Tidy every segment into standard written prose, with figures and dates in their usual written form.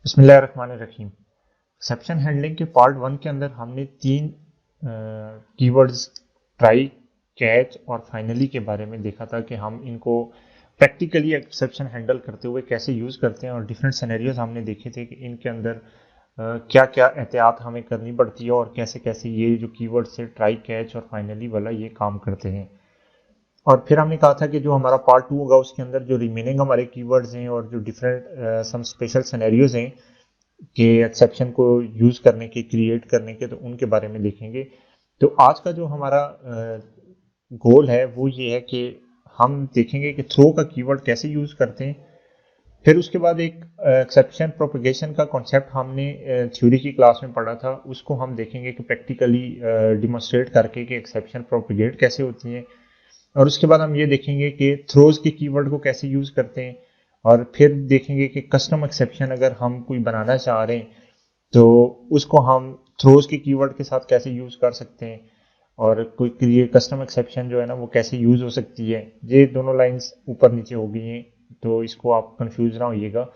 बिस्मिल्लाहिर्रहमानिर्रहीम। Exception handling के part one के अंदर हमने तीन कीवर्ड्स ट्राई, कैच और फाइनली के बारे में देखा था कि हम इनको प्रैक्टिकली एक्सेप्शन हैंडल करते हुए कैसे यूज़ करते हैं और डिफरेंट सिनेरियोज हमने देखे थे कि इनके अंदर क्या क्या एहतियात हमें करनी पड़ती है और कैसे कैसे ये जो कीवर्ड्स है ट्राई, कैच और फाइनली वाला ये काम करते हैं। और फिर हमने कहा था कि जो हमारा पार्ट टू होगा उसके अंदर जो रिमेनिंग हमारे कीवर्ड्स हैं और जो डिफरेंट सम स्पेशल सिनेरियोज हैं कि एक्सेप्शन को यूज़ करने के, क्रिएट करने के, तो उनके बारे में देखेंगे। तो आज का जो हमारा गोल है वो ये है कि हम देखेंगे कि थ्रो का कीवर्ड कैसे यूज़ करते हैं। फिर उसके बाद एक एक्सेप्शन प्रोपगेशन का कॉन्सेप्ट हमने थ्योरी की क्लास में पढ़ा था, उसको हम देखेंगे कि प्रैक्टिकली डिमोन्स्ट्रेट करके कि एक्सेप्शन प्रोपगेट कैसे होती हैं। और उसके बाद हम ये देखेंगे कि थ्रोज के कीवर्ड को कैसे यूज़ करते हैं। और फिर देखेंगे कि कस्टम एक्सेप्शन अगर हम कोई बनाना चाह रहे हैं तो उसको हम थ्रोज के कीवर्ड के साथ कैसे यूज़ कर सकते हैं और कोई ये कस्टम एक्सेप्शन जो है ना वो कैसे यूज़ हो सकती है। ये दोनों लाइंस ऊपर नीचे हो गई हैं तो इसको आप कंफ्यूज ना होइएगा।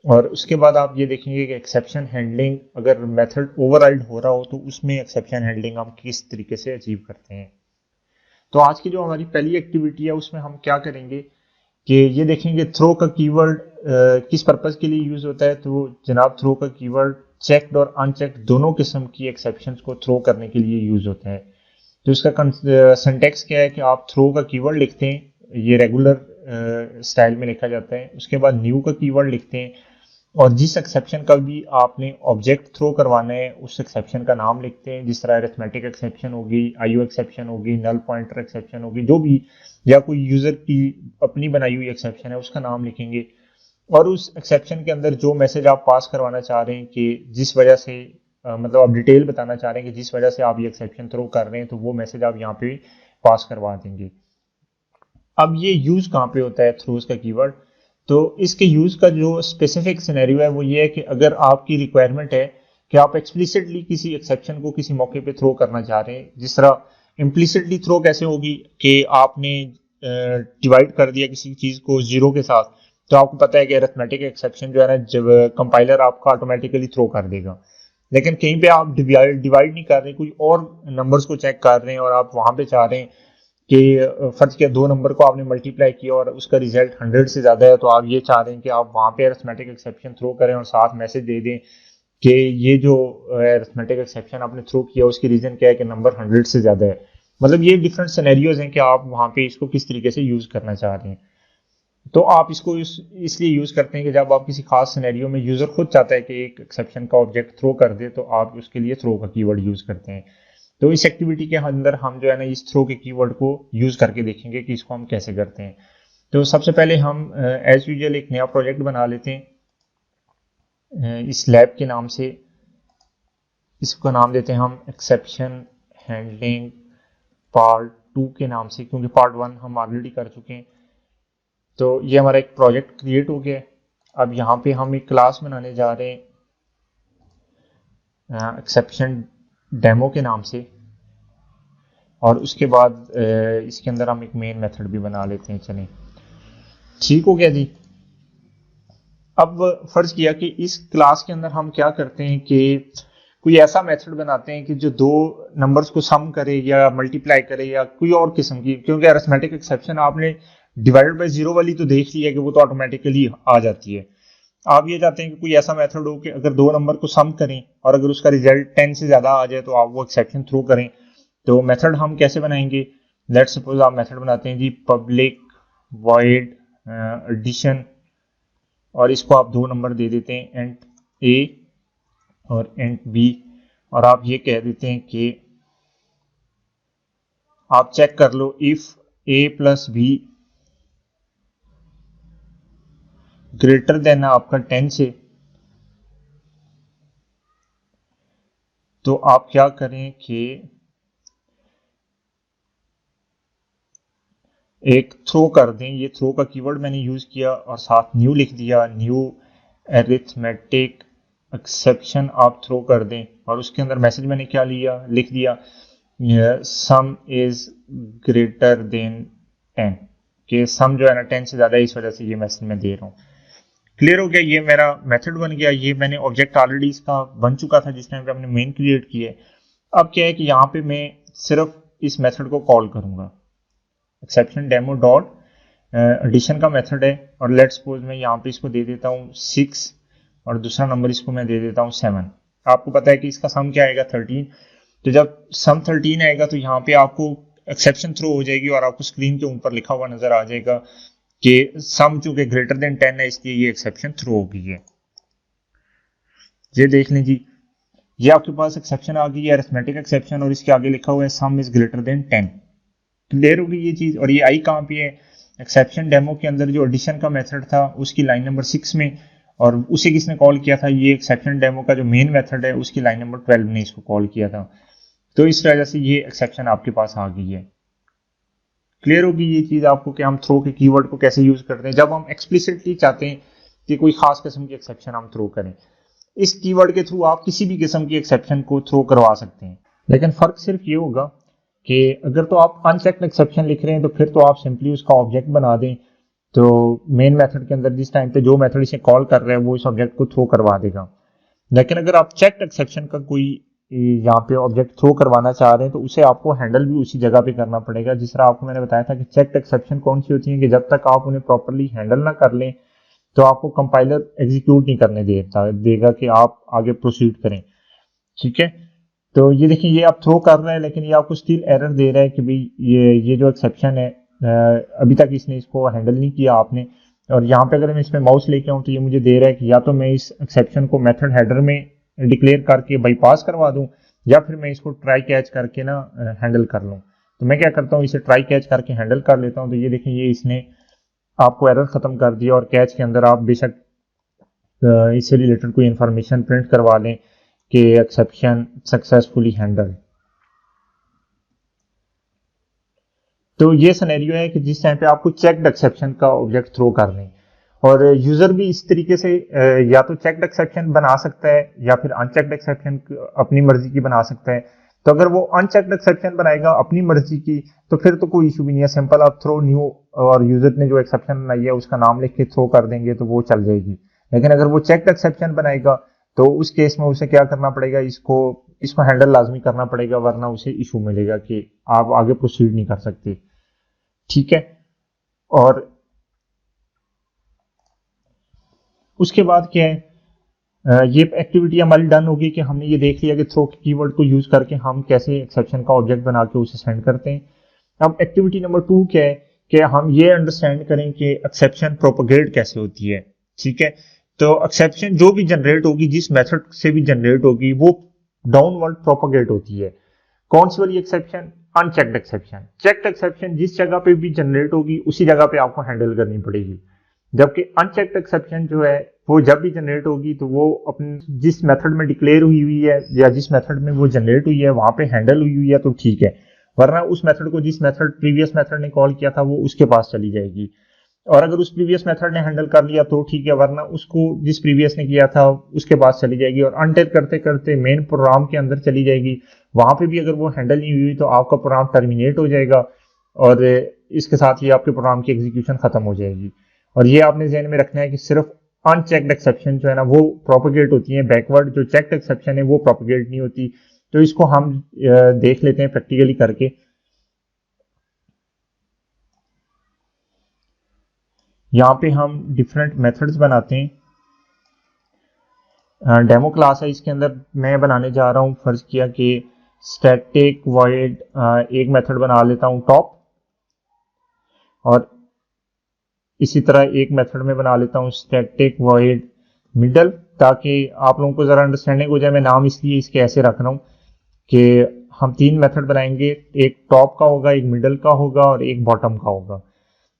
और उसके बाद आप ये देखेंगे कि एक्सेप्शन हैंडलिंग अगर मेथड ओवरराइड हो रहा हो तो उसमें एक्सेप्शन हैंडलिंग हम किस तरीके से अचीव करते हैं। तो आज की जो हमारी पहली एक्टिविटी है उसमें हम क्या करेंगे कि ये देखेंगे थ्रो का कीवर्ड किस पर्पस के लिए यूज होता है। तो जनाब, थ्रो का कीवर्ड चेक्ड और अनचेक्ड दोनों किस्म की एक्सेप्शंस को थ्रो करने के लिए यूज होता है। तो इसका सिंटेक्स क्या है कि आप थ्रो का कीवर्ड लिखते हैं, ये रेगुलर स्टाइल में लिखा जाता है। उसके बाद न्यू का कीवर्ड लिखते हैं और जिस एक्सेप्शन का भी आपने ऑब्जेक्ट थ्रो करवाना है उस एक्सेप्शन का नाम लिखते हैं। जिस तरह अरिथमेटिक एक्सेप्शन होगी, आईओ एक्सेप्शन होगी, नल पॉइंटर एक्सेप्शन होगी, जो भी, या कोई यूजर की अपनी बनाई हुई एक्सेप्शन है उसका नाम लिखेंगे। और उस एक्सेप्शन के अंदर जो मैसेज आप पास करवाना चाह रहे हैं कि जिस वजह से मतलब आप डिटेल बताना चाह रहे हैं कि जिस वजह से आप ये एक्सेप्शन थ्रो कर रहे हैं, तो वो मैसेज आप यहाँ पे पास करवा देंगे। अब ये यूज कहाँ पे होता है थ्रोज का कीवर्ड? तो इसके यूज का जो स्पेसिफिक सिनेरियो है वो ये है कि अगर आपकी रिक्वायरमेंट है कि आप एक्सप्लिसिटली किसी एक्सेप्शन को किसी मौके पे थ्रो करना चाह रहे हैं। जिस तरह इम्प्लिसिटली थ्रो कैसे होगी कि आपने डिवाइड कर दिया किसी चीज को जीरो के साथ, तो आपको पता है कि अरिथमेटिक एक्सेप्शन जो है ना, जब कंपाइलर आपका ऑटोमेटिकली थ्रो कर देगा। लेकिन कहीं पे आप डिवाइड नहीं कर रहे, कोई और नंबर्स को चेक कर रहे हैं और आप वहां पे चाह रहे हैं कि फर्ज किया दो नंबर को आपने मल्टीप्लाई किया और उसका रिजल्ट 100 से ज्यादा है, तो आप ये चाह रहे हैं कि आप वहां पे अरिथमेटिक एक्सेप्शन थ्रो करें और साथ मैसेज दे दें कि ये जो अरिथमेटिक एक्सेप्शन आपने थ्रो किया उसकी रीजन क्या है कि नंबर 100 से ज्यादा है। मतलब ये डिफरेंट सिनेरियोज हैं कि आप वहां पे इसको किस तरीके से यूज करना चाह रहे हैं। तो आप इसको इसलिए यूज करते हैं कि जब आप किसी खास सिनेरियो में यूजर खुद चाहता है कि एक एक्सेप्शन का ऑब्जेक्ट थ्रो कर दे, तो आप उसके लिए थ्रो का कीवर्ड यूज करते हैं। तो इस एक्टिविटी के अंदर हम जो है ना इस थ्रो के कीवर्ड को यूज करके देखेंगे कि इसको हम कैसे करते हैं। तो सबसे पहले हम एज यूजुअल एक नया प्रोजेक्ट बना लेते हैं इस लैब के नाम से। इसको नाम देते हैं हम एक्सेप्शन हैंडलिंग पार्ट टू के नाम से, क्योंकि पार्ट वन हम ऑलरेडी कर चुके हैं। तो ये हमारा एक प्रोजेक्ट क्रिएट हो गया है। अब यहाँ पे हम एक क्लास बनाने जा रहे हैं एक्सेप्शन डेमो के नाम से, और उसके बाद इसके अंदर हम एक मेन मेथड भी बना लेते हैं। चलें, ठीक हो गया जी। अब फर्ज किया कि इस क्लास के अंदर हम क्या करते हैं कि कोई ऐसा मेथड बनाते हैं कि जो दो नंबर्स को सम करे या मल्टीप्लाई करे या कोई और किस्म की, क्योंकि अरिथमेटिक एक्सेप्शन आपने डिवाइडेड बाय जीरो वाली तो देख ली है कि वो तो ऑटोमेटिकली आ जाती है। आप ये चाहते हैं कि कोई ऐसा मेथड हो कि अगर दो नंबर को सम करें और अगर उसका रिजल्ट 10 से ज्यादा आ जाए तो आप वो एक्सेप्शन थ्रो करें। तो मेथड हम कैसे बनाएंगे? लेट्स सपोज आप मेथड बनाते हैं जी पब्लिक वॉइड एडिशन, और इसको आप दो नंबर दे देते हैं, एंट ए और एंट बी। और आप ये कह देते हैं कि आप चेक कर लो if A plus B greater than आपका 10 से, तो आप क्या करें कि एक थ्रो कर दें। ये थ्रो का कीवर्ड मैंने यूज किया और साथ न्यू लिख दिया, न्यू अरिथमेटिक एक्सेप्शन आप थ्रो कर दें। और उसके अंदर मैसेज मैंने क्या लिख दिया, सम इज ग्रेटर देन 10, कि सम जो है ना 10 से ज्यादा है, इस वजह से ये मैसेज मैं दे रहा हूँ। क्लियर हो गया, ये मेरा मेथड बन गया, ये मैंने ऑब्जेक्ट ऑलरेडी इसका बन चुका था जिस टाइम पे हमने मेन क्रिएट किया है। अब क्या है कि यहाँ पे मैं सिर्फ इस मेथड को कॉल करूंगा, एक्सेप्शन डेमो डॉट एडिशन का मेथड है, और लेट्स सपोज मैं यहाँ पे इसको दे देता हूँ 6 और दूसरा नंबर इसको मैं दे देता हूँ 7। आपको पता है कि इसका सम क्या आएगा 13, तो जब सम 13 आएगा तो यहाँ पे आपको एक्सेप्शन थ्रो हो जाएगी और आपको स्क्रीन के ऊपर लिखा हुआ नजर आ जाएगा कि सम चूंकि ग्रेटर देन 10 है इसलिए ये एक्सेप्शन थ्रो हो गई है। ये देख लें जी, ये आपके पास एक्सेप्शन आ गई है, अरिथमेटिक एक्सेप्शन, और इसके आगे लिखा हुआ है सम इज ग्रेटर देन 10। क्लियर होगी ये चीज। और ये आई कहाँ पे है, एक्सेप्शन डेमो के अंदर जो एडिशन का मेथड था उसकी लाइन नंबर 6 में, और उसे किसने कॉल किया था, ये एक्सेप्शन डेमो का जो मेन मेथड है उसकी लाइन नंबर 12 ने इसको कॉल किया था। तो इस वजह से ये एक्सेप्शन आपके पास आ गई है। क्लियर होगी ये चीज आपको कि हम थ्रो के कीवर्ड को कैसे यूज करते हैं जब हम एक्सप्लिसिटली चाहते हैं कि कोई खास किस्म की एक्सेप्शन हम थ्रो करें। इस कीवर्ड के थ्रू आप किसी भी किस्म की एक्सेप्शन को थ्रो करवा सकते हैं, लेकिन फर्क सिर्फ ये होगा कि अगर तो आप अनचेक्ड एक्सेप्शन लिख रहे हैं तो फिर तो आप सिंपली उसका ऑब्जेक्ट बना दें, तो मेन मेथड के अंदर जिस टाइम पे जो मेथड इसे कॉल कर रहे हैं वो इस ऑब्जेक्ट को थ्रो करवा देगा। लेकिन अगर आप चेक्ड एक्सेप्शन का कोई यहाँ पे ऑब्जेक्ट थ्रो करवाना चाह रहे हैं तो उसे आपको हैंडल भी उसी जगह पे करना पड़ेगा। जिस तरह आपको मैंने बताया था कि चेक्ड एक्सेप्शन कौन सी होती है कि जब तक आप उन्हें प्रॉपरली हैंडल ना कर लें तो आपको कंपाइलर एग्जीक्यूट नहीं करने देगा कि आप आगे प्रोसीड करें। ठीक है, तो ये देखिए ये आप थ्रो कर रहे हैं लेकिन ये आपको स्टिल एरर दे रहा है कि भाई ये जो एक्सेप्शन है अभी तक इसने इसको हैंडल नहीं किया आपने। और यहाँ पे अगर मैं इसमें माउस लेके आऊँ तो ये मुझे दे रहा है कि या तो मैं इस एक्सेप्शन को मेथड हेडर में डिक्लेयर करके बाईपास करवा दूं या फिर मैं इसको ट्राई कैच करके ना हैंडल कर लूं। तो मैं क्या करता हूँ, इसे ट्राई कैच करके हैंडल कर लेता हूँ। तो ये देखें ये इसने आपको एरर खत्म कर दिया, और कैच के अंदर आप बेशक इससे रिलेटेड कोई इंफॉर्मेशन प्रिंट करवा लें कि एक्सेप्शन सक्सेसफुली हैंडल। तो ये सिनेरियो है कि जिस टाइम पे आपको चेक्ड एक्सेप्शन का ऑब्जेक्ट थ्रो कर रहे हैं, और यूजर भी इस तरीके से या तो चेक्ड एक्सेप्शन बना सकता है या फिर अनचेक्ड एक्सेप्शन अपनी मर्जी की बना सकता है। तो अगर वो अनचेक्ड एक्सेप्शन बनाएगा अपनी मर्जी की तो फिर तो कोई इशू भी नहीं है, सिंपल आप थ्रो न्यू और यूजर ने जो एक्सेप्शन बनाई है उसका नाम लिख के थ्रो कर देंगे तो वो चल जाएगी। लेकिन अगर वो चेक्ड एक्सेप्शन बनाएगा तो उस केस में उसे क्या करना पड़ेगा, इसको हैंडल लाजमी करना पड़ेगा, वरना उसे इशू मिलेगा कि आप आगे प्रोसीड नहीं कर सकते। ठीक है, और उसके बाद क्या है, ये एक्टिविटी हमारी डन होगी कि हमने ये देख लिया कि थ्रो कीवर्ड को यूज करके हम कैसे एक्सेप्शन का ऑब्जेक्ट बना के उसे सेंड करते हैं। अब एक्टिविटी नंबर 2 क्या है कि हम ये अंडरस्टैंड करें कि एक्सेप्शन प्रोपोगेट कैसे होती है। ठीक है, तो एक्सेप्शन जो भी जनरेट होगी, जिस मेथड से भी जनरेट होगी, वो डाउनवर्ड प्रोपोगेट होती है। कौन सी वाली exception, unchecked exception. Checked exception जिस जगह पे भी जनरेट होगी उसी जगह पे आपको हैंडल करनी पड़ेगी, जबकि अनचेक्ड एक्सेप्शन जो है वो जब भी जनरेट होगी तो वो अपने जिस मेथड में डिक्लेयर हुई है या जिस मेथड में वो जनरेट हुई है वहां पे हैंडल हुई है तो ठीक है, वरना उस मेथड को जिस मेथड प्रीवियस मेथड ने कॉल किया था वो उसके पास चली जाएगी। और अगर उस प्रीवियस मेथड ने हैंडल कर लिया तो ठीक है, वरना उसको जिस प्रीवियस ने किया था उसके पास चली जाएगी और अनटिल करते करते मेन प्रोग्राम के अंदर चली जाएगी। वहां पे भी अगर वो हैंडल नहीं हुई तो आपका प्रोग्राम टर्मिनेट हो जाएगा और इसके साथ ही आपके प्रोग्राम की एग्जीक्यूशन खत्म हो जाएगी। और ये आपने ध्यान में रखना है कि सिर्फ अनचेक्ड एक्सेप्शन जो है ना वो प्रोपोगेट होती है बैकवर्ड, जो चेक्ड एक्सेप्शन है वो प्रोपोगेट नहीं होती। तो इसको हम देख लेते हैं प्रैक्टिकली करके। यहाँ पे हम डिफरेंट मेथड्स बनाते हैं। डेमो क्लास है, इसके अंदर मैं बनाने जा रहा हूँ, फर्ज किया कि स्टैटिक वॉइड एक मेथड बना लेता हूँ टॉप, और इसी तरह एक मेथड में बना लेता हूँ स्टैटिक वॉइड मिडल, ताकि आप लोगों को जरा अंडरस्टैंडिंग हो जाए। मैं नाम इसलिए इसके ऐसे रख रहा हूँ कि हम 3 मेथड बनाएंगे, एक टॉप का होगा, एक मिडल का होगा और एक बॉटम का होगा।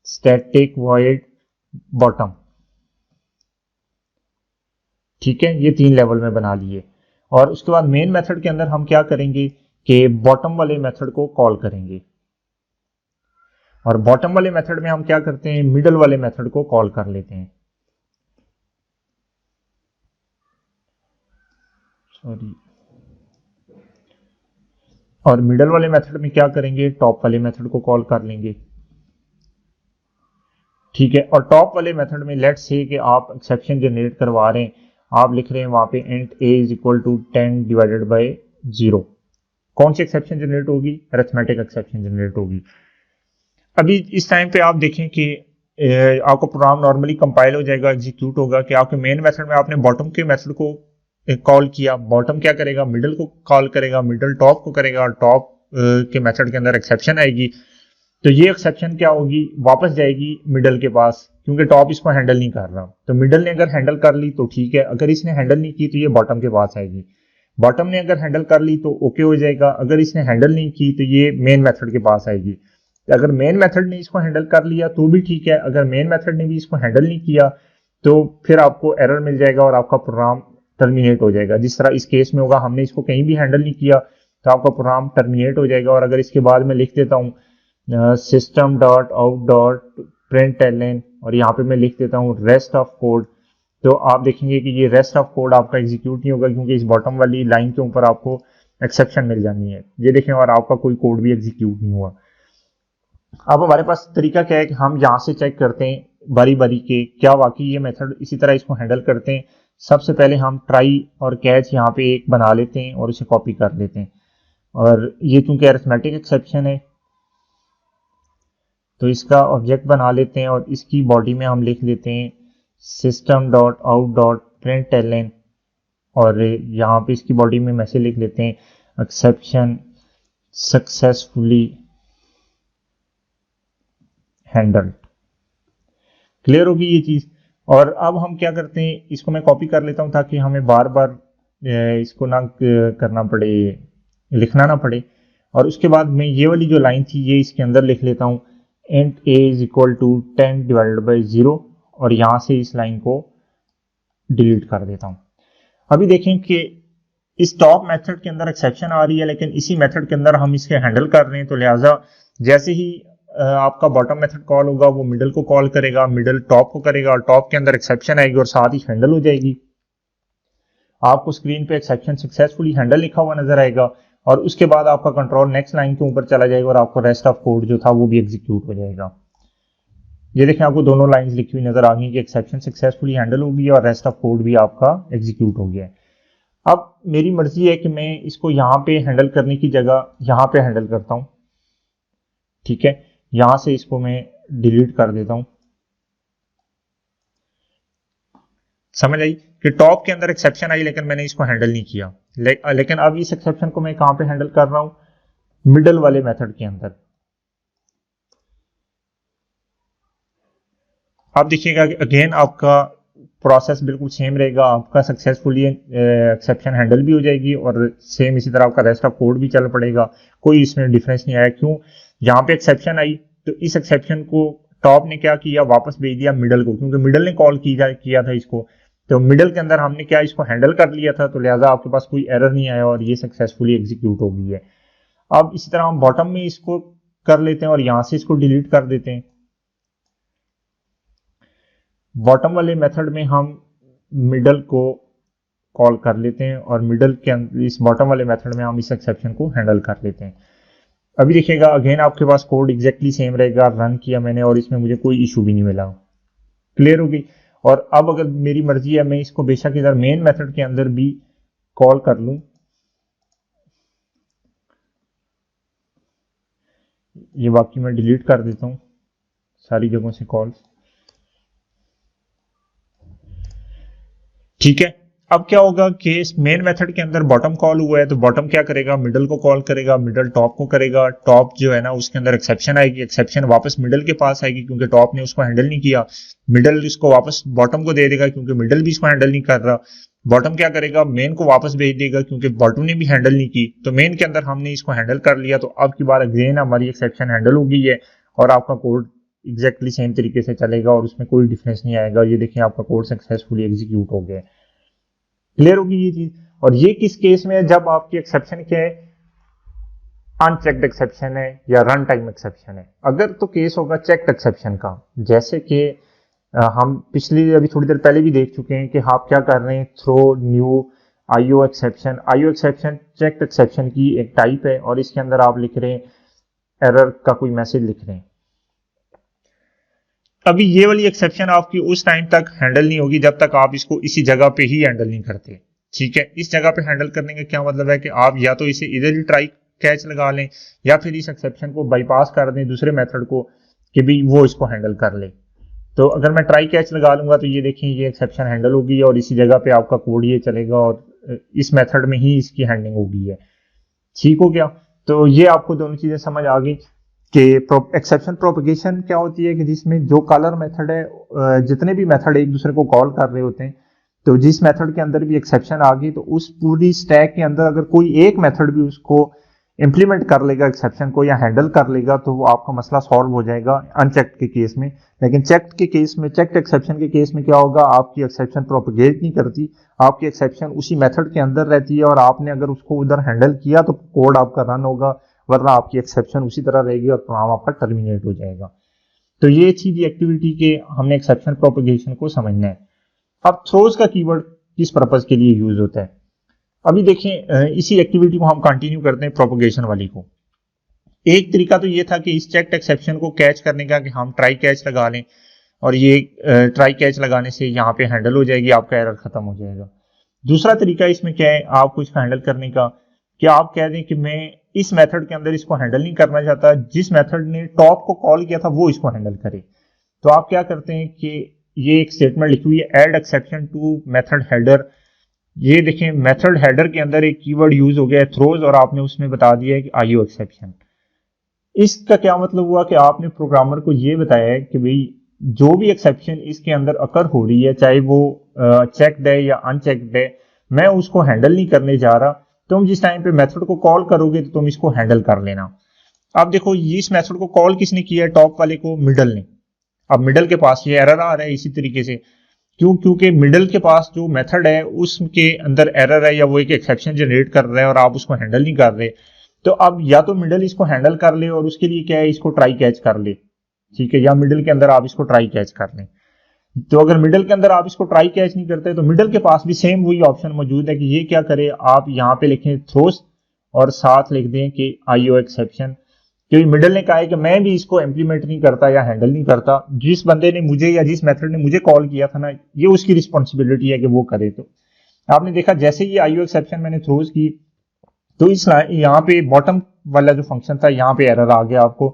स्टैटिक वॉइड बॉटम, ठीक है, ये 3 लेवल में बना लिए। और उसके बाद मेन मेथड के अंदर हम क्या करेंगे कि बॉटम वाले मेथड को कॉल करेंगे, और बॉटम वाले मेथड में हम क्या करते हैं, मिडल वाले मेथड को कॉल कर लेते हैं। सॉरी, और मिडल वाले मेथड में क्या करेंगे, टॉप वाले मेथड को कॉल कर लेंगे। ठीक है। और टॉप वाले मेथड में लेट्स से कि आप एक्सेप्शन जनरेट करवा रहे हैं, आप लिख रहे हैं वहां पे int a is equal to 10 divided by 0। कौन सी एक्सेप्शन जनरेट होगी? अरिथमेटिक एक्सेप्शन जनरेट होगी। अभी इस टाइम पे आप देखें कि आपका प्रोग्राम नॉर्मली कंपाइल हो जाएगा, एग्जीक्यूट होगा कि आपके मेन मेथड में आपने बॉटम के मेथड को कॉल किया, बॉटम क्या करेगा? मिडल को कॉल करेगा, मिडल टॉप को करेगा, और टॉप के मेथड के अंदर एक्सेप्शन आएगी। तो ये एक्सेप्शन क्या होगी? वापस जाएगी मिडल के पास, क्योंकि टॉप इसको हैंडल नहीं कर रहा। तो मिडल ने अगर हैंडल कर ली तो ठीक है, अगर इसने हैंडल नहीं की तो ये बॉटम के पास आएगी। बॉटम ने अगर हैंडल कर ली तो ओके हो जाएगा, अगर इसने हैंडल नहीं की तो ये मेन मेथड के पास आएगी। अगर मेन मेथड ने इसको हैंडल कर लिया तो भी ठीक है, अगर मेन मेथड ने भी इसको हैंडल नहीं किया तो फिर आपको एरर मिल जाएगा और आपका प्रोग्राम टर्मिनेट हो जाएगा। जिस तरह इस केस में होगा, हमने इसको कहीं भी हैंडल नहीं किया तो आपका प्रोग्राम टर्मिनेट हो जाएगा। और अगर इसके बाद मैं लिख देता हूँ system dot out dot println और यहाँ पे मैं लिख देता हूँ रेस्ट ऑफ कोड, तो आप देखेंगे कि ये रेस्ट ऑफ कोड आपका एग्जीक्यूट नहीं होगा, क्योंकि इस बॉटम वाली लाइन के ऊपर आपको एक्सेप्शन मिल जानी है। ये देखें, और आपका कोई कोड भी एग्जीक्यूट नहीं हुआ। अब हमारे पास तरीका क्या है कि हम यहाँ से चेक करते हैं बारी बारी के क्या वाकई ये मेथड इसी तरह इसको हैंडल करते हैं। सबसे पहले हम ट्राई और कैच यहाँ पे एक बना लेते हैं और उसे कॉपी कर लेते हैं। और ये चूंकि अरिथमेटिक एक्सेप्शन है तो इसका ऑब्जेक्ट बना लेते हैं और इसकी बॉडी में हम लिख लेते हैं system dot out dot println, और यहाँ पे इसकी बॉडी में मैसेज लिख लेते हैं एक्सेप्शन सक्सेसफुली हैंडल्ड। क्लियर होगी ये चीज। और अब हम क्या करते हैं, इसको मैं कॉपी कर लेता हूं ताकि हमें बार बार इसको ना करना पड़े, लिखना ना पड़े। और उसके बाद मैं ये वाली जो लाइन थी ये इसके अंदर लिख लेता हूं int a is equal to 10 divided by 0, और यहां से इस लाइन को डिलीट कर देता हूं। अभी देखें कि इस टॉप मेथड के अंदर एक्सेप्शन आ रही है, लेकिन इसी मेथड के अंदर हम इसके हैंडल कर रहे हैं। तो लिहाजा जैसे ही आपका बॉटम मेथड कॉल होगा वो मिडल को कॉल करेगा, मिडल टॉप को करेगा, और टॉप के अंदर एक्सेप्शन आएगी और साथ ही हैंडल हो जाएगी। आपको स्क्रीन पे एक्सेप्शन सक्सेसफुली हैंडल लिखा हुआ नजर आएगा, और उसके बाद आपका कंट्रोल नेक्स्ट लाइन के ऊपर चला जाएगा और आपको रेस्ट ऑफ कोड जो था वो भी एग्जीक्यूट हो जाएगा। ये देखें, आपको दोनों लाइंस लिखी हुई नजर आ गई कि एक्सेप्शन सक्सेसफुली हैंडल हो गई और रेस्ट ऑफ कोड भी आपका एग्जीक्यूट हो गया है। अब मेरी मर्जी है कि मैं इसको यहाँ पे हैंडल करने की जगह यहाँ पे हैंडल करता हूँ। ठीक है, यहां से इसको मैं डिलीट कर देता हूं। समझ आई कि टॉप के अंदर एक्सेप्शन आई लेकिन मैंने इसको हैंडल नहीं किया। लेकिन अब इस एक्सेप्शन को मैं कहां पे हैंडल कर रहा हूं? मिडल वाले मेथड के अंदर। आप देखिएगा कि अगेन आपका प्रोसेस बिल्कुल सेम रहेगा, आपका सक्सेसफुली एक्सेप्शन हैंडल भी हो जाएगी और सेम इसी तरह आपका रेस्ट ऑफ कोड भी चल पड़ेगा। कोई इसमें डिफरेंस नहीं आया। क्यों? यहाँ पे एक्सेप्शन आई तो इस एक्सेप्शन को टॉप ने क्या किया, वापस भेज दिया मिडल को, क्योंकि मिडल ने कॉल किया था इसको। तो मिडल के अंदर हमने क्या इसको हैंडल कर लिया था, तो लिहाजा आपके पास कोई एरर नहीं आया और ये सक्सेसफुली एग्जीक्यूट हो गई है। अब इसी तरह हम बॉटम में इसको कर लेते हैं और यहां से इसको डिलीट कर देते हैं। बॉटम वाले मेथड में हम मिडल को कॉल कर लेते हैं और मिडल के अंदर इस बॉटम वाले मेथड में हम इस एक्सेप्शन को हैंडल कर लेते हैं। अभी देखिएगा अगेन आपके पास कोड एग्जैक्टली सेम रहेगा। रन किया मैंने और इसमें मुझे कोई इशू भी नहीं मिला। क्लियर होगी। और अब अगर मेरी मर्जी है मैं इसको बेशक इधर मेन मेथड के अंदर भी कॉल कर लूं, ये बाकी मैं डिलीट कर देता हूं सारी जगहों से कॉल। ठीक है, अब क्या होगा कि इस मेन मेथड के अंदर बॉटम कॉल हुआ है तो बॉटम क्या करेगा, मिडल को कॉल करेगा, मिडल टॉप को करेगा। टॉप जो है ना उसके अंदर एक्सेप्शन आएगी, एक्सेप्शन वापस मिडल के पास आएगी क्योंकि टॉप ने उसको हैंडल नहीं किया। मिडल इसको वापस बॉटम को दे देगा क्योंकि मिडल भी इसको हैंडल नहीं कर रहा। बॉटम क्या करेगा, मेन को वापस भेज देगा क्योंकि बॉटम ने भी हैंडल नहीं की। तो मेन के अंदर हमने इसको हैंडल कर लिया, तो अब की बार अगेन हमारी एक्सेप्शन हैंडल हो गई है और आपका कोड एग्जैक्टली सेम तरीके से चलेगा और उसमें कोई डिफरेंस नहीं आएगा। ये देखिए आपका कोड सक्सेसफुली एग्जीक्यूट हो गया। क्लियर होगी ये चीज। और ये किस केस में है, जब आपकी एक्सेप्शन क्या है, अनचेक्ड एक्सेप्शन है या रन टाइम एक्सेप्शन है। अगर तो केस होगा चेक्ड एक्सेप्शन का, जैसे कि हम पिछली अभी थोड़ी देर पहले भी देख चुके हैं कि आप क्या कर रहे हैं, throw new IO exception. IO exception checked exception की एक टाइप है और इसके अंदर आप लिख रहे हैं एरर का कोई मैसेज लिख रहे हैं। अभी ये वाली एक्सेप्शन आपकी उस टाइम तक हैंडल नहीं होगी जब तक आप इसको इसी जगह पे ही हैंडल नहीं करते। ठीक है, इस जगह पे हैंडल करने का क्या मतलब है कि आप या तो इसे इधर ही ट्राई कैच लगा लें या फिर इस एक्सेप्शन को बाईपास कर दें दूसरे मेथड को कि भी वो इसको हैंडल कर ले। तो अगर मैं ट्राई कैच लगा लूंगा तो ये देखें ये एक्सेप्शन हैंडल होगी और इसी जगह पे आपका कोड ये चलेगा और इस मेथड में ही इसकी हैंडलिंग होगी है। ठीक हो गया? तो ये आपको दोनों चीजें समझ आ गई कि एक्सेप्शन प्रोपगेशन क्या होती है कि जिसमें जो कॉलर मेथड है जितने भी मेथड एक दूसरे को कॉल कर रहे होते हैं, तो जिस मेथड के अंदर भी एक्सेप्शन आ गई तो उस पूरी स्टैक के अंदर अगर कोई एक मेथड भी उसको इंप्लीमेंट कर लेगा एक्सेप्शन को या हैंडल कर लेगा तो वो आपका मसला सॉल्व हो जाएगा अनचेक्ड के केस में। लेकिन चेक्ड के केस में, चेक्ड एक्सेप्शन के केस में क्या होगा, आपकी एक्सेप्शन प्रोपगेट नहीं करती, आपकी एक्सेप्शन उसी मेथड के अंदर रहती है और आपने अगर उसको उधर हैंडल किया तो कोड आपका रन होगा, वरना आपकी एक्सेप्शन उसी तरह रहेगी और प्रोग्राम आपका टर्मिनेट हो जाएगा। तो ये थी दी एक्टिविटी के हमने एक्सेप्शन प्रोपगेशन को समझना है। अब थ्रोज का कीवर्ड किस पर्पज के लिए यूज होता है, अभी देखें इसी एक्टिविटी को हम कंटिन्यू करते हैं प्रोपगेशन वाली को। एक तरीका तो ये था कि इस चेक्ड एक्सेप्शन को कैच करने का कि हम ट्राई कैच लगा लें और ये ट्राई कैच लगाने से यहाँ पे हैंडल हो जाएगी, आपका एरर खत्म हो जाएगा। दूसरा तरीका इसमें क्या है आपको इसको हैंडल करने का, कि आप कह दें कि मैं इस मेथड के अंदर इसको हैंडल नहीं करना चाहता, जिस मेथड ने टॉप को कॉल किया था वो इसको हैंडल करे। तो आप क्या करते हैं कि ये एक स्टेटमेंट लिखी हुई है add exception to method header. ये देखें मेथड हेडर के अंदर एक कीवर्ड यूज हो गया है थ्रोज और आपने उसमें बता दिया है कि आईओ एक्सेप्शन। इसका क्या मतलब हुआ कि आपने प्रोग्रामर को ये बताया है कि भाई जो भी एक्सेप्शन इसके अंदर अकर हो रही है चाहे वो चेक्ड है या अनचेक्ड है, मैं उसको हैंडल नहीं करने जा रहा, तुम जिस टाइम पे मेथड को कॉल करोगे तो तुम इसको हैंडल कर लेना। अब देखो इस मेथड को कॉल किसने किया है, टॉप वाले को, मिडल ने। अब मिडल के पास ये एरर आ रहा है इसी तरीके से, क्यों? क्योंकि मिडल के पास जो मेथड है उसके अंदर एरर है या वो एक एक्सेप्शन जनरेट कर रहा है और आप उसको हैंडल नहीं कर रहे। तो अब या तो मिडल इसको हैंडल कर ले और उसके लिए क्या है इसको ट्राई कैच कर ले, ठीक है, या मिडल के अंदर आप इसको ट्राई कैच कर लें। तो अगर मिडल के अंदर आप इसको ट्राई कैच नहीं करते तो मिडल के पास भी सेम वही ऑप्शन मौजूद है कि ये क्या करे, आप यहाँ पे लिखें थ्रोस और साथ लिख दें कि आईओ एक्सेप्शन, क्योंकि मिडल ने कहा है कि मैं भी इसको इंप्लीमेंट नहीं करता या हैंडल नहीं करता, जिस बंदे ने मुझे या जिस मेथड ने मुझे कॉल किया था ना ये उसकी रिस्पॉन्सिबिलिटी है कि वो करे। तो आपने देखा जैसे ही आईओ एक्सेप्शन मैंने थ्रोज की तो इस यहाँ पे बॉटम वाला जो फंक्शन था यहाँ पे एरर आ गया आपको,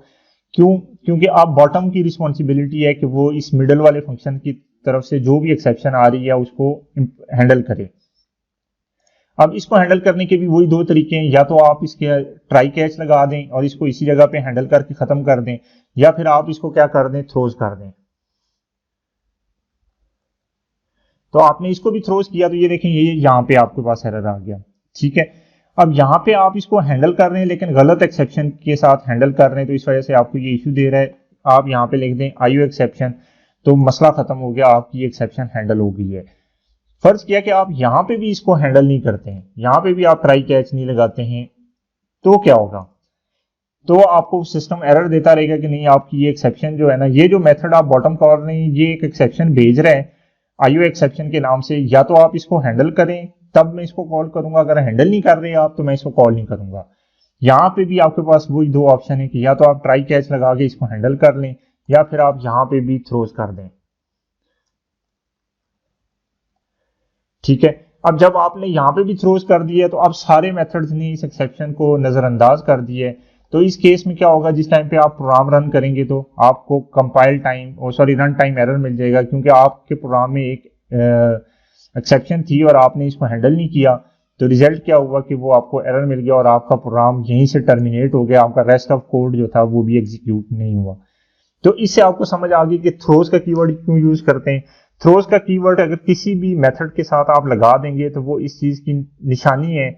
क्यों? क्योंकि आप बॉटम की रिस्पॉन्सिबिलिटी है कि वो इस मिडल वाले फंक्शन की तरफ से जो भी एक्सेप्शन आ रही है उसको हैंडल करे। अब इसको हैंडल करने के भी वही दो तरीके हैं, या तो आप इसके ट्राई कैच लगा दें और इसको इसी जगह पे हैंडल करके खत्म कर दें, या फिर आप इसको क्या कर दें थ्रोज कर दें। तो आपने इसको भी थ्रोज किया तो ये देखें ये यहाँ पे आपके पास एरर आ गया, ठीक है। अब यहाँ पे आप इसको हैंडल कर रहे हैं लेकिन गलत एक्सेप्शन के साथ हैंडल कर रहे हैं, तो इस वजह से आपको ये इशू दे रहा है। आप यहाँ पे लिख दें आईओ एक्सेप्शन, तो मसला खत्म हो गया, आपकी एक्सेप्शन हैंडल हो गई है। फर्ज किया कि आप यहाँ पे भी इसको हैंडल नहीं करते हैं, यहाँ पे भी आप ट्राई कैच नहीं लगाते हैं, तो क्या होगा? तो आपको सिस्टम एरर देता रहेगा कि नहीं आपकी ये एक्सेप्शन जो है ना, ये जो मेथड आप बॉटम कर रहे हैं ये एक एक्सेप्शन भेज रहा है आईओ एक्सेप्शन के नाम से, या तो आप इसको हैंडल करें तब मैं इसको कॉल करूंगा, अगर हैंडल नहीं कर रहे आप तो मैं इसको कॉल नहीं करूंगा। यहाँ पे भी आपके पास वही दो ऑप्शन है कि या तो आप ट्राई कैच लगा के इसको हैंडल कर लें या फिर आप यहाँ पे भी थ्रोज कर दें, ठीक है। अब जब आपने यहाँ पे भी थ्रोज कर दिया तो अब सारे मेथड्स ने इस एक्सेप्शन को नजरअंदाज कर दिया है। तो इस केस में क्या होगा, जिस टाइम पे आप प्रोग्राम रन करेंगे तो आपको कंपाइल टाइम और सॉरी रन टाइम एरर मिल जाएगा, क्योंकि आपके प्रोग्राम में एक एक्सेप्शन थी और आपने इसको हैंडल नहीं किया। तो रिजल्ट क्या हुआ कि वो आपको एरर मिल गया और आपका प्रोग्राम यहीं से टर्मिनेट हो गया, आपका रेस्ट ऑफ कोड जो था वो भी एग्जीक्यूट नहीं हुआ। तो इससे आपको समझ आ गई कि थ्रोज का कीवर्ड क्यों यूज करते हैं। थ्रोज का कीवर्ड अगर किसी भी मेथड के साथ आप लगा देंगे तो वो इस चीज की निशानी है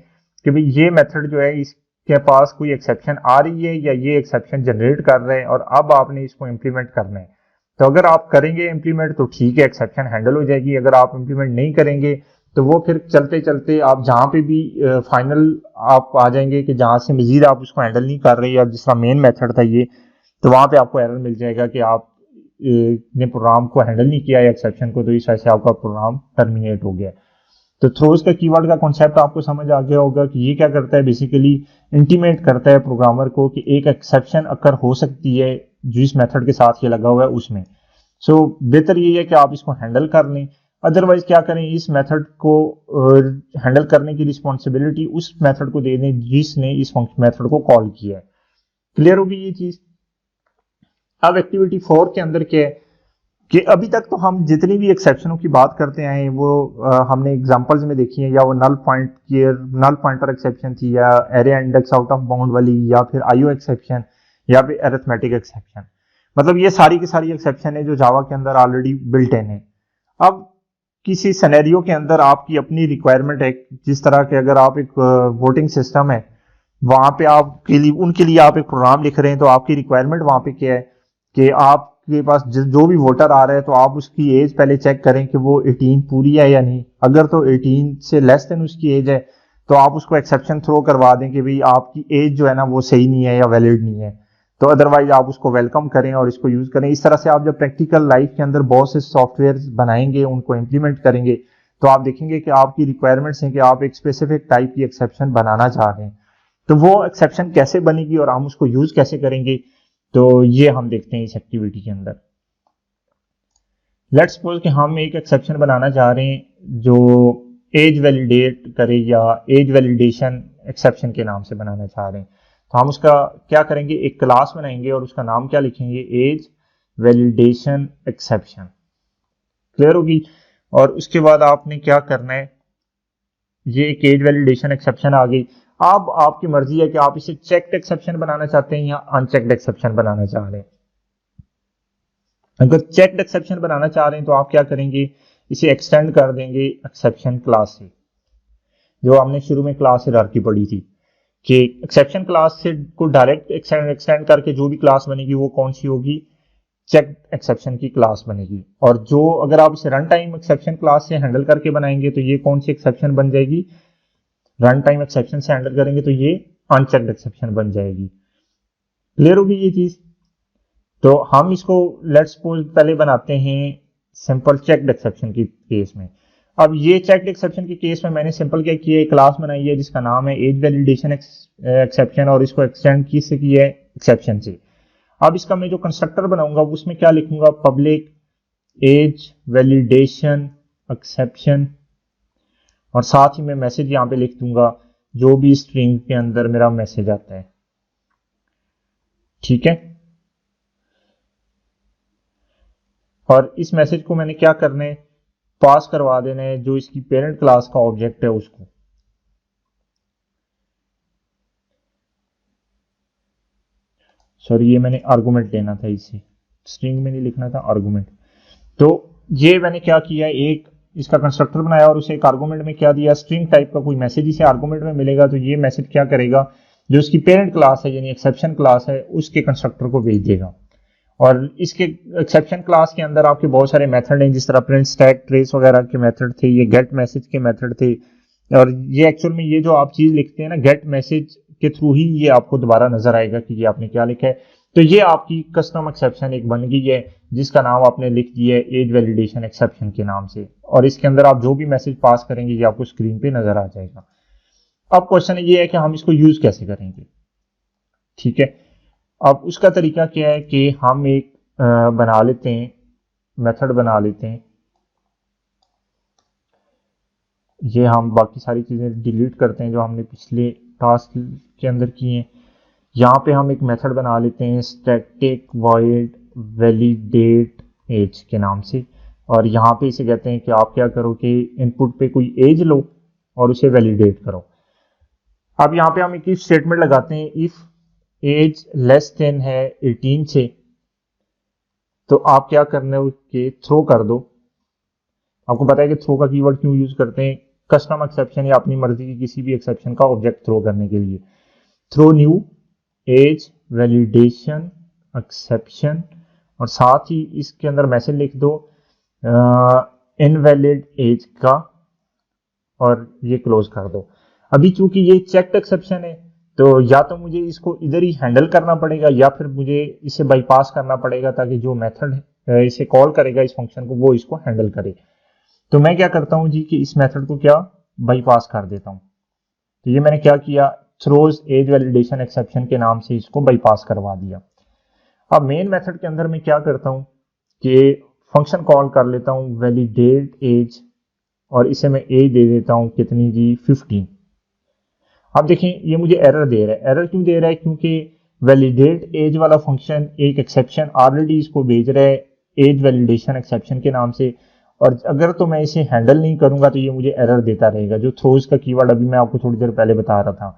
कि भाई ये मेथड जो है इसके पास कोई एक्सेप्शन आ रही है या ये एक्सेप्शन जनरेट कर रहे हैं और अब आपने इसको इम्प्लीमेंट करना है। तो अगर आप करेंगे इम्प्लीमेंट तो ठीक है, एक्सेप्शन हैंडल हो जाएगी। अगर आप इम्प्लीमेंट नहीं करेंगे तो वो फिर चलते चलते आप जहां पे भी फाइनल आप आ जाएंगे कि जहां से मजीद आप उसको हैंडल नहीं कर रहे, या जिसका मेन मेथड था ये, तो वहां पे आपको एरर मिल जाएगा कि आप ने प्रोग्राम को हैंडल नहीं किया एक्सेप्शन को, तो इस वजह से आपका प्रोग्राम टर्मिनेट हो गया। तो थ्रोज का कीवर्ड का कॉन्सेप्ट आपको समझ आ गया होगा कि ये क्या करता है, बेसिकली इंटीमेट करता है प्रोग्रामर को कि एक एक्सेप्शन अकर हो सकती है जो इस मेथड के साथ ये लगा हुआ है उसमें। सो बेहतर यही है कि आप इसको हैंडल कर लें। अदरवाइज क्या करें, इस मेथड को हैंडल करने की रिस्पॉन्सिबिलिटी उस मेथड को दे दें जिसने इस मेथड को कॉल किया है। क्लियर होगी ये चीज। अब एक्टिविटी 4 के अंदर क्या है कि अभी तक तो हम जितनी भी एक्सेप्शनों की बात करते आए हैं वो हमने एग्जांपल्स में देखी है, या वो नल पॉइंटर एक्सेप्शन थी, या array index out of bound वाली, या फिर आईओ एक्सेप्शन, या फिर अरिथमेटिक एक्सेप्शन। मतलब ये सारी की सारी एक्सेप्शन है जो जावा के अंदर ऑलरेडी बिल्ट इन है। अब किसी सिनेरियो के अंदर आपकी अपनी रिक्वायरमेंट है, जिस तरह के अगर आप एक वोटिंग सिस्टम है वहां पे आपके लिए उनके लिए आप एक प्रोग्राम लिख रहे हैं, तो आपकी रिक्वायरमेंट वहां पे क्या है कि आपके पास जो भी वोटर आ रहा है तो आप उसकी एज पहले चेक करें कि वो 18 पूरी है या नहीं। अगर तो 18 से लेस देन उसकी एज है तो आप उसको एक्सेप्शन थ्रो करवा दें कि भाई आपकी एज जो है ना वो सही नहीं है या वैलिड नहीं है। तो अदरवाइज आप उसको वेलकम करें और इसको यूज करें। इस तरह से आप जब प्रैक्टिकल लाइफ के अंदर बहुत से सॉफ्टवेयर बनाएंगे, उनको इंप्लीमेंट करेंगे, तो आप देखेंगे कि आपकी रिक्वायरमेंट्स हैं कि आप एक स्पेसिफिक टाइप की एक्सेप्शन बनाना चाह रहे हैं। तो वो एक्सेप्शन कैसे बनेगी और हम उसको यूज कैसे करेंगे, तो ये हम देखते हैं इस एक्टिविटी के अंदर। लेट्स सपोज कि हम एक एक्सेप्शन बनाना चाह रहे हैं जो एज वैलिडेट करे, या एज वैलिडेशन एक्सेप्शन के नाम से बनाना चाह रहे हैं। तो हम उसका क्या करेंगे, एक क्लास बनाएंगे और उसका नाम क्या लिखेंगे, एज वैलिडेशन एक्सेप्शन। क्लियर होगी। और उसके बाद आपने क्या करना है, ये एक एज वैलिडेशन एक्सेप्शन आ गई। अब आपकी मर्जी है कि आप इसे चेक्ड एक्सेप्शन बनाना चाहते हैं या अनचेक्ड एक्सेप्शन बनाना चाह रहे हैं। अगर चेक्ड एक्सेप्शन बनाना चाह रहे हैं तो आप क्या करेंगे, इसे एक्सटेंड कर देंगे एक्सेप्शन क्लास से, जो हमने शुरू में क्लास हायरार्की पढ़ी थी कि एक्सेप्शन क्लास से को डायरेक्ट एक्सटेंड करके जो भी क्लास बनेगी वो कौन सी होगी, चेक्ड एक्सेप्शन की क्लास बनेगी। और जो अगर आप इसे रन टाइम एक्सेप्शन क्लास से हैंडल करके बनाएंगे तो ये कौन सी एक्सेप्शन बन जाएगी, रन टाइम एक्सेप्शन से हैंडल करेंगे तो ये अनचेक्ड एक्सेप्शन बन जाएगी। क्लियर होगी ये चीज। तो हम इसको लेट्स सपोज पहले बनाते हैं सिंपल चेक्ड एक्सेप्शन की केस में। अब ये चेक्ड एक्सेप्शन के केस में मैंने सिंपल क्या किया है, क्लास बनाई है जिसका नाम है एज वैलिडेशन एक्सेप्शन, और इसको एक्सटेंड किससे किया है, एक्सेप्शन से। अब इसका मैं जो कंस्ट्रक्टर बनाऊंगा उसमें क्या लिखूंगा, पब्लिक एज वैलिडेशन एक्सेप्शन, और साथ ही मैं मैसेज यहां पे लिख दूंगा जो भी स्ट्रिंग के अंदर मेरा मैसेज आता है। ठीक है। और इस मैसेज को मैंने क्या करना है, पास करवा देना है जो इसकी पेरेंट क्लास का ऑब्जेक्ट है उसको। सॉरी, ये मैंने आर्गुमेंट लेना था, इसे स्ट्रिंग में नहीं लिखना था, आर्गुमेंट। तो ये मैंने क्या किया, एक इसका कंस्ट्रक्टर बनाया और उसे एक आर्गुमेंट में क्या दिया, स्ट्रिंग टाइप का कोई मैसेज इसे आर्गुमेंट में मिलेगा तो ये मैसेज क्या करेगा, जो उसकी पेरेंट क्लास है यानी एक्सेप्शन क्लास है उसके कंस्ट्रक्टर को भेज देगा। और इसके एक्सेप्शन क्लास के अंदर आपके बहुत सारे मेथड हैं, जिस तरह प्रिंट, स्टैक, ट्रेस वगैरह के मेथड थे, ये गेट मैसेज के मेथड थे। और ये एक्चुअल में ये जो आप चीज लिखते हैं ना गेट मैसेज के थ्रू ही ये आपको दोबारा नजर आएगा कि ये आपने क्या लिखा है। तो ये आपकी कस्टम एक्सेप्शन एक बन गई है जिसका नाम आपने लिख दिया है एज वैलिडेशन एक्सेप्शन के नाम से, और इसके अंदर आप जो भी मैसेज पास करेंगे ये आपको स्क्रीन पे नजर आ जाएगा। अब क्वेश्चन ये है कि हम इसको यूज कैसे करेंगे। ठीक है। अब उसका तरीका क्या है कि हम एक बना लेते हैं, मेथड बना लेते हैं। ये हम बाकी सारी चीजें डिलीट करते हैं जो हमने पिछले टास्क के अंदर की हैं। यहाँ पे हम एक मेथड बना लेते हैं स्टैटिक वॉइड वैलिडेट एज के नाम से, और यहाँ पे इसे कहते हैं कि आप क्या करो कि इनपुट पे कोई एज लो और उसे वैलिडेट करो। अब यहाँ पे हम एक स्टेटमेंट लगाते हैं, इफ एज लेस देन है 18 से, तो आप क्या करना है कि थ्रो कर दो। आपको पता है कि थ्रो का कीवर्ड क्यों यूज करते हैं, कस्टम एक्सेप्शन या अपनी मर्जी की किसी भी एक्सेप्शन का ऑब्जेक्ट थ्रो करने के लिए। Throw new age validation exception, और साथ ही इसके अंदर मैसेज लिख दो इनवैलिड एज का, और ये क्लोज कर दो। अभी चूंकि ये चेक्ड एक्सेप्शन है तो या तो मुझे इसको इधर ही हैंडल करना पड़ेगा या फिर मुझे इसे बाईपास करना पड़ेगा ताकि जो मेथड इसे कॉल करेगा इस फंक्शन को वो इसको हैंडल करे। तो मैं क्या करता हूं जी कि इस मेथड को क्या बाईपास कर देता हूं। तो ये मैंने क्या किया, थ्रोज एज वैलिडेशन एक्सेप्शन के नाम से इसको बाईपास करवा दिया। अब मेन मेथड के अंदर मैं क्या करता हूं कि फंक्शन कॉल कर लेता हूँ वैलिडेट एज, और इसे मैं एज दे देता हूँ कितनी जी, 15। अब देखें ये मुझे एरर दे रहा है। एरर क्यों दे रहा है? क्योंकि वैलिडेट एज वाला फंक्शन एक एक्सेप्शन ऑलरेडी इसको भेज रहा है एज वैलिडेशन एक्सेप्शन के नाम से, और अगर तो मैं इसे हैंडल नहीं करूंगा तो ये मुझे एरर देता रहेगा। जो थ्रोज का कीवर्ड अभी मैं आपको थोड़ी देर पहले बता रहा था,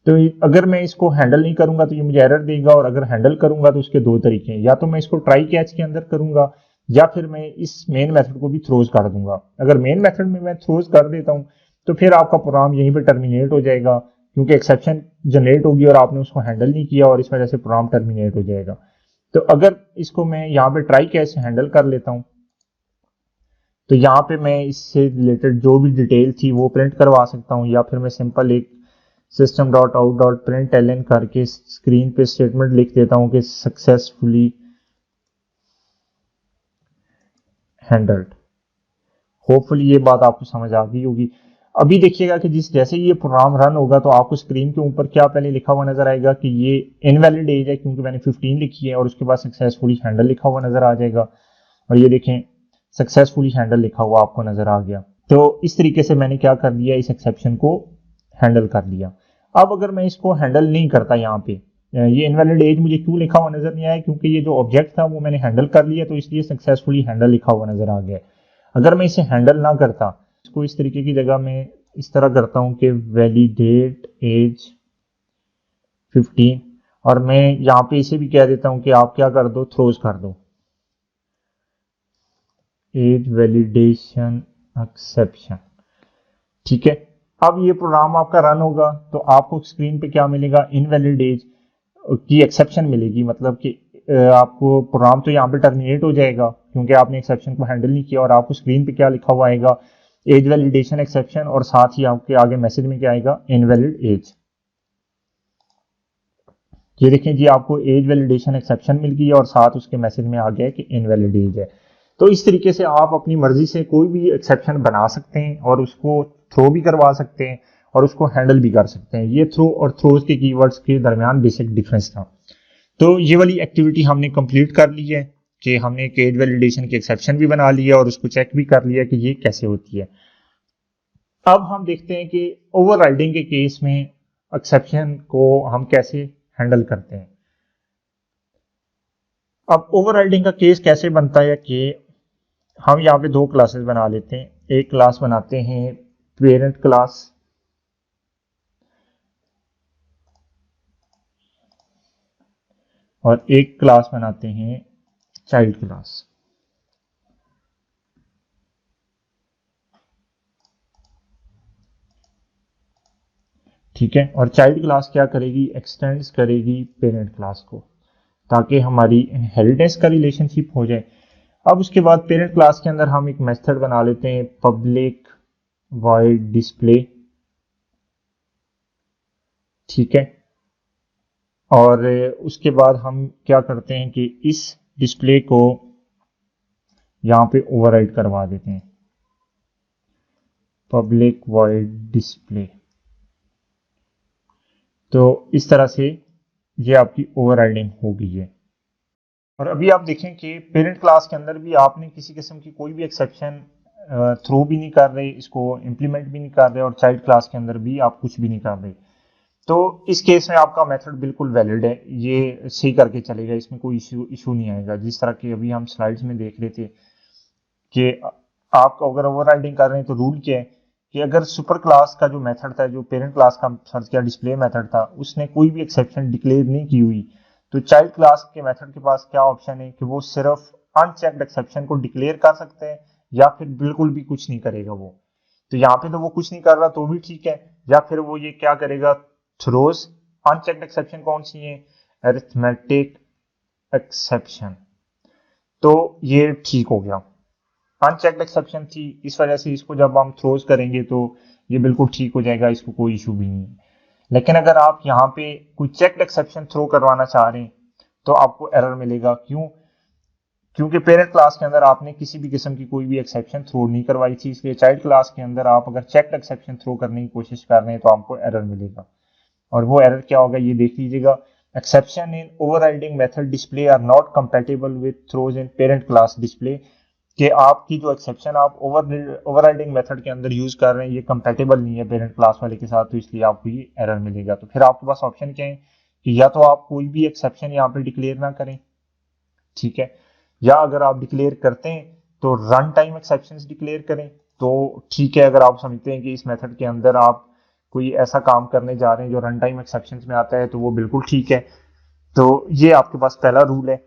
तो अगर मैं इसको हैंडल नहीं करूंगा तो ये मुझे एरर देगा, और अगर हैंडल करूंगा तो उसके दो तरीके हैं, या तो मैं इसको ट्राई कैच के अंदर करूंगा, या फिर मैं इस मेन मेथड को भी थ्रोज कर दूंगा। अगर मेन मेथड में मैं थ्रोज कर देता हूं तो फिर आपका प्रोग्राम यहीं पे टर्मिनेट हो जाएगा, क्योंकि एक्सेप्शन जनरेट होगी और आपने उसको हैंडल नहीं किया, और इस वजह से प्रोग्राम टर्मिनेट हो जाएगा। तो अगर इसको मैं यहाँ पे ट्राई कैच हैंडल कर लेता हूँ, तो यहाँ पे मैं इससे रिलेटेड जो भी डिटेल थी वो प्रिंट करवा सकता हूँ, या फिर मैं सिंपल एक system.out.println करके स्क्रीन पे स्टेटमेंट लिख देता हूं कि सक्सेसफुली हैंडल्ड। होपफुली ये बात आपको समझ आ गई होगी। अभी देखिएगा कि जिस जैसे ये प्रोग्राम रन होगा तो आपको स्क्रीन के ऊपर क्या पहले लिखा हुआ नजर आएगा कि ये इनवैलिड एज है, क्योंकि मैंने 15 लिखी है, और उसके बाद सक्सेसफुली हैंडल लिखा हुआ नजर आ जाएगा। और ये देखें सक्सेसफुली हैंडल लिखा हुआ आपको नजर आ गया। तो इस तरीके से मैंने क्या कर लिया, इस एक्सेप्शन को हैंडल कर लिया। अब अगर मैं इसको हैंडल नहीं करता, यहाँ पे ये इनवैलिड एज मुझे क्यों लिखा हुआ नजर नहीं आया? क्योंकि ये जो ऑब्जेक्ट था वो मैंने हैंडल कर लिया, तो इसलिए सक्सेसफुली हैंडल लिखा हुआ नजर आ गया। अगर मैं इसे हैंडल ना करता, इसको इस तरीके की जगह मैं इस तरह करता हूं कि वैलिडेट एज 15, और मैं यहाँ पे इसे भी कह देता हूं कि आप क्या कर दो, थ्रोज कर दो एज वैलिडेशन एक्सेप्शन। ठीक है, अब ये प्रोग्राम आपका रन होगा तो आपको स्क्रीन पे क्या मिलेगा, इनवैलिड एज की एक्सेप्शन मिलेगी। मतलब कि आपको प्रोग्राम तो यहाँ पे टर्मिनेट हो जाएगा क्योंकि आपने एक्सेप्शन को हैंडल नहीं किया, और आपको स्क्रीन पे क्या लिखा हुआ आएगा, एज वैलिडेशन एक्सेप्शन, और साथ ही आपके आगे मैसेज में क्या आएगा, इनवैलिड एज। ये देखें जी, आपको एज वैलिडेशन एक्सेप्शन मिल गई और साथ उसके मैसेज में आ गया कि इनवैलिड एज है। तो इस तरीके से आप अपनी मर्जी से कोई भी एक्सेप्शन बना सकते हैं और उसको थ्रो भी करवा सकते हैं और उसको हैंडल भी कर सकते हैं। ये थ्रो और थ्रोज के कीवर्ड्स के दरमियान बेसिक डिफरेंस था। तो ये वाली एक्टिविटी हमने कंप्लीट कर ली है कि हमने एक एज वैलिडेशन की एक्सेप्शन भी बना लिया और उसको चेक भी कर लिया कि ये कैसे होती है। अब हम देखते हैं कि ओवरराइडिंग के केस में एक्सेप्शन को हम कैसे हैंडल करते हैं। अब ओवरराइडिंग का केस कैसे बनता है कि हम यहाँ पे दो क्लासेस बना लेते हैं। एक क्लास बनाते हैं पेरेंट क्लास, और एक क्लास बनाते हैं चाइल्ड क्लास। ठीक है, और चाइल्ड क्लास क्या करेगी, एक्सटेंड्स करेगी पेरेंट क्लास को, ताकि हमारी इनहेरिटेंस का रिलेशनशिप हो जाए। अब उसके बाद पेरेंट क्लास के अंदर हम एक मेथड बना लेते हैं पब्लिक वॉइड डिस्प्ले। ठीक है, और उसके बाद हम क्या करते हैं कि इस डिस्प्ले को यहाँ पे ओवरराइड करवा देते हैं, पब्लिक वॉइड डिस्प्ले। तो इस तरह से ये आपकी ओवरराइडिंग हो गई है। और अभी आप देखें कि पेरेंट क्लास के अंदर भी आपने किसी किस्म की कोई भी एक्सेप्शन थ्रो भी नहीं कर रहे, इसको इम्प्लीमेंट भी नहीं कर रहे, और चाइल्ड क्लास के अंदर भी आप कुछ भी नहीं कर रहे। तो इस केस में आपका मेथड बिल्कुल वैलिड है, ये सही करके चलेगा, इसमें कोई इशू नहीं आएगा। जिस तरह की अभी हम स्लाइड्स में देख रहे थे कि आप अगर ओवरराइडिंग कर रहे हैं तो रूल क्या है कि अगर सुपर क्लास का जो मेथड था, जो पेरेंट क्लास का सर्च किया डिस्प्ले मेथड था, उसने कोई भी एक्सेप्शन डिक्लेयर नहीं की हुई, तो चाइल्ड क्लास के मेथड के पास क्या ऑप्शन है कि वो सिर्फ अनचेक्ड एक्सेप्शन को डिक्लेयर कर सकते हैं, या फिर बिल्कुल भी कुछ नहीं करेगा वो। तो यहाँ पे तो वो कुछ नहीं कर रहा तो भी ठीक है, या फिर वो ये क्या करेगा, थ्रोज अनचेक्ड एक्सेप्शन कौन सी है, अरिथमेटिक एक्सेप्शन। तो ये ठीक हो गया, अनचेक्ड एक्सेप्शन थी, इस वजह से इसको जब हम थ्रोज करेंगे तो ये बिल्कुल ठीक हो जाएगा, इसको कोई इशू भी नहीं है। लेकिन अगर आप यहाँ पे कोई चेक्ड एक्सेप्शन थ्रो करवाना चाह रहे हैं तो आपको एरर मिलेगा। क्यों? क्योंकि पेरेंट क्लास के अंदर आपने किसी भी किस्म की कोई भी एक्सेप्शन थ्रो नहीं करवाई थी, इसलिए चाइल्ड क्लास के अंदर आप अगर चेक्ड एक्सेप्शन थ्रो करने की कोशिश कर रहे हैं तो आपको एरर मिलेगा। और वो एरर क्या होगा ये देख लीजिएगा, exception in overriding method display are not compatible with throws in parent class display, कि आपकी जो एक्सेप्शन आप ओवरराइडिंग मेथड के अंदर यूज कर रहे हैं ये कंपैटिबल नहीं है पेरेंट क्लास वाले के साथ, तो इसलिए आपको ये एरर मिलेगा। तो फिर आपके पास ऑप्शन क्या है कि या तो आप कोई भी एक्सेप्शन यहाँ पे डिक्लेयर ना करें, ठीक है, या अगर आप डिक्लेयर करते हैं तो रन टाइम एक्सेप्शंस डिक्लेयर करें। तो ठीक है, अगर आप समझते हैं कि इस मेथड के अंदर आप कोई ऐसा काम करने जा रहे हैं जो रन टाइम एक्सेप्शंस में आता है तो वो बिल्कुल ठीक है। तो ये आपके पास पहला रूल है।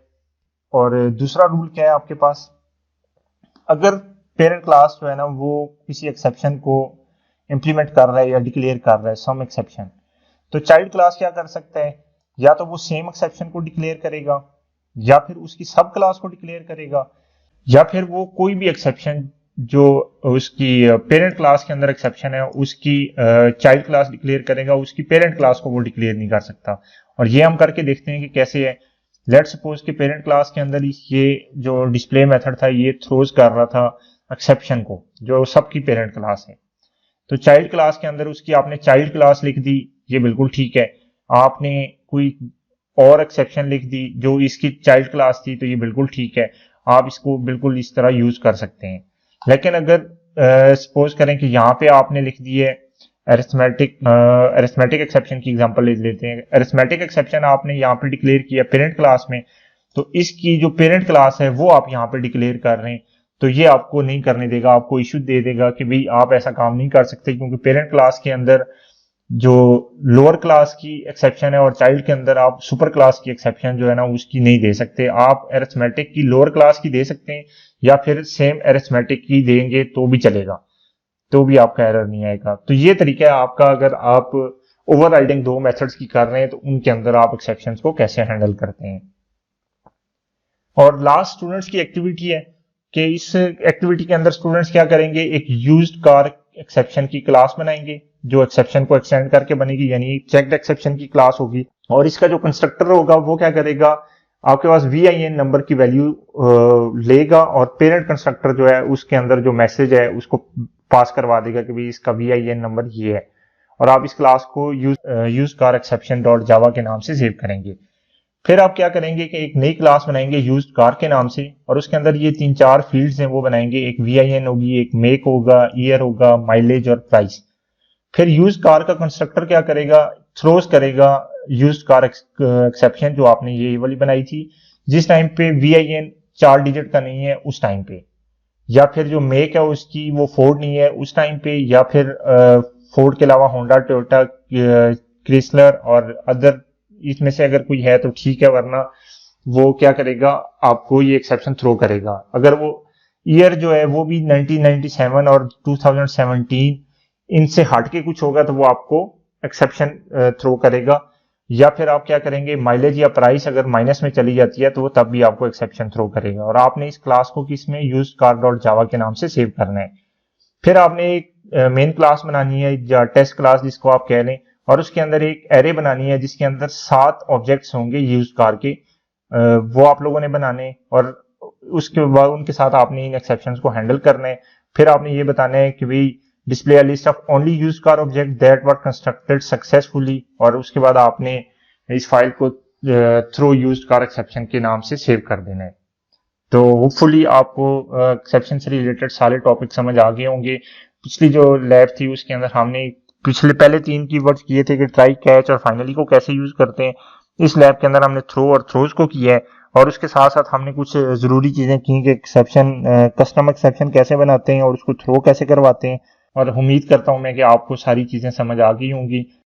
और दूसरा रूल क्या है आपके पास, अगर पेरेंट क्लास जो है ना वो किसी एक्सेप्शन को इंप्लीमेंट कर रहा है या डिक्लेयर कर रहा है सम एक्सेप्शन, तो चाइल्ड क्लास क्या कर सकता है, या तो वो सेम एक्सेप्शन को डिक्लेयर करेगा, या फिर उसकी सब क्लास को डिक्लेयर करेगा, या फिर वो कोई भी एक्सेप्शन जो उसकी पेरेंट क्लास के अंदर एक्सेप्शन है उसकी चाइल्ड क्लास डिक्लेयर करेगा, उसकी पेरेंट क्लास को वो डिक्लेयर नहीं कर सकता। और ये हम करके देखते हैं कि कैसे है। लेट सपोज कि पेरेंट क्लास के अंदर ये जो डिस्प्ले मेथड था ये थ्रोज कर रहा था एक्सेप्शन को जो सबकी पेरेंट क्लास है। तो चाइल्ड क्लास के अंदर उसकी आपने चाइल्ड क्लास लिख दी, ये बिल्कुल ठीक है। आपने कोई और एक्सेप्शन लिख दी जो इसकी चाइल्ड क्लास थी, तो ये बिल्कुल ठीक है, आप इसको बिल्कुल इस तरह यूज कर सकते हैं। लेकिन अगर सपोज करें कि यहाँ पे आपने लिख दी है अरिथमेटिक एक्सेप्शन की एग्जांपल ले लेते हैं। अरिथमेटिक एक्सेप्शन आपने यहाँ पे डिक्लेयर किया पेरेंट क्लास में, तो इसकी जो पेरेंट क्लास है वो आप यहाँ पे डिक्लेयर कर रहे हैं, तो ये आपको नहीं करने देगा, आपको इशू दे देगा कि भाई आप ऐसा काम नहीं कर सकते, क्योंकि पेरेंट क्लास के अंदर जो लोअर क्लास की एक्सेप्शन है और चाइल्ड के अंदर आप सुपर क्लास की एक्सेप्शन जो है ना उसकी नहीं दे सकते। आप अरिथमेटिक की लोअर क्लास की दे सकते हैं या फिर सेम अरिथमेटिक की देंगे तो भी चलेगा, तो भी आपका एरर नहीं आएगा। तो ये तरीका है आपका, अगर आप ओवरराइडिंग दो मेथड्स की कर रहे हैं तो उनके अंदर आप एक्सेप्शंस को कैसे हैंडल करते हैं। और लास्ट स्टूडेंट्स की एक्टिविटी है कि इस एक्टिविटी के अंदर स्टूडेंट्स क्या करेंगे, एक यूज्ड कार एक्सेप्शन की क्लास बनाएंगे जो एक्सेप्शन को एक्सटेंड करके बनेगी, यानी चेक्ड एक्सेप्शन की क्लास होगी। और इसका जो कंस्ट्रक्टर होगा वो क्या करेगा, आपके पास VIN नंबर की वैल्यू लेगा और पेरेंट कंस्ट्रक्टर जो है उसके अंदर जो मैसेज है उसको पास करवा देगा कि भाई इसका VIN नंबर ये है। और आप इस क्लास को यूज कार एक्सेप्शन डॉट जावा के नाम से सेव करेंगे। फिर आप क्या करेंगे कि एक नई क्लास बनाएंगे यूज्ड कार के नाम से, और उसके अंदर ये 3-4 फील्ड्स हैं वो बनाएंगे, एक VIN होगी, एक मेक होगा, ईयर होगा, माइलेज और प्राइस। फिर यूज्ड कार का कंस्ट्रक्टर क्या करेगा, थ्रोज करेगा यूज्ड कार एक्सेप्शन जो आपने ये वाली बनाई थी जिस टाइम पे VIN 4 डिजिट का नहीं है उस टाइम पे, या फिर जो मेक है उसकी वो फोर्ड नहीं है उस टाइम पे, या फिर फोर्ड के अलावा होंडा, टोयोटा, क्रिसलर और अदर इसमें से अगर कोई है तो ठीक है, वरना वो क्या करेगा आपको ये एक्सेप्शन थ्रो करेगा। अगर वो ईयर जो है वो भी 1997 और 2017 इनसे हट के कुछ होगा तो वो आपको एक्सेप्शन थ्रो करेगा। या फिर आप क्या करेंगे, माइलेज या प्राइस अगर माइनस में चली जाती है तो वो तब भी आपको एक्सेप्शन थ्रो करेगा। और आपने इस क्लास को किसमें, यूज्ड कार डॉट जावा के नाम से सेव करना है। फिर आपने एक मेन क्लास बनानी है या टेस्ट क्लास जिसको आप कह लें, और उसके अंदर एक एरे बनानी है जिसके अंदर 7 ऑब्जेक्ट्स होंगे यूज्ड कार के, वो आप लोगों ने बनाने, और उसके बाद उनके साथ आपने इन एक्सेप्शंस को हैंडल करना है। फिर आपने ये बताना है कि भाई display a list of only used car object that were constructed successfully, और उसके बाद आपने इस फाइल को थ्रो यूज्ड कार एक्सेप्शन के नाम से सेव कर देना है। तो होपफुली आपको एक्सेप्शन से रिलेटेड सारे टॉपिक समझ आ गए होंगे। पिछली जो लैब थी उसके अंदर हमने पहले 3 कीवर्ड्स किए थे कि ट्राई, कैच और फाइनली को कैसे यूज करते हैं। इस लैब के अंदर हमने थ्रो और थ्रोज को किया है, और उसके साथ साथ हमने कुछ जरूरी चीजें की कि एक्सेप्शन, कस्टम एक्सेप्शन कैसे बनाते हैं और उसको थ्रो कैसे करवाते हैं। और उम्मीद करता हूं मैं कि आपको सारी चीजें समझ आ गई होंगी।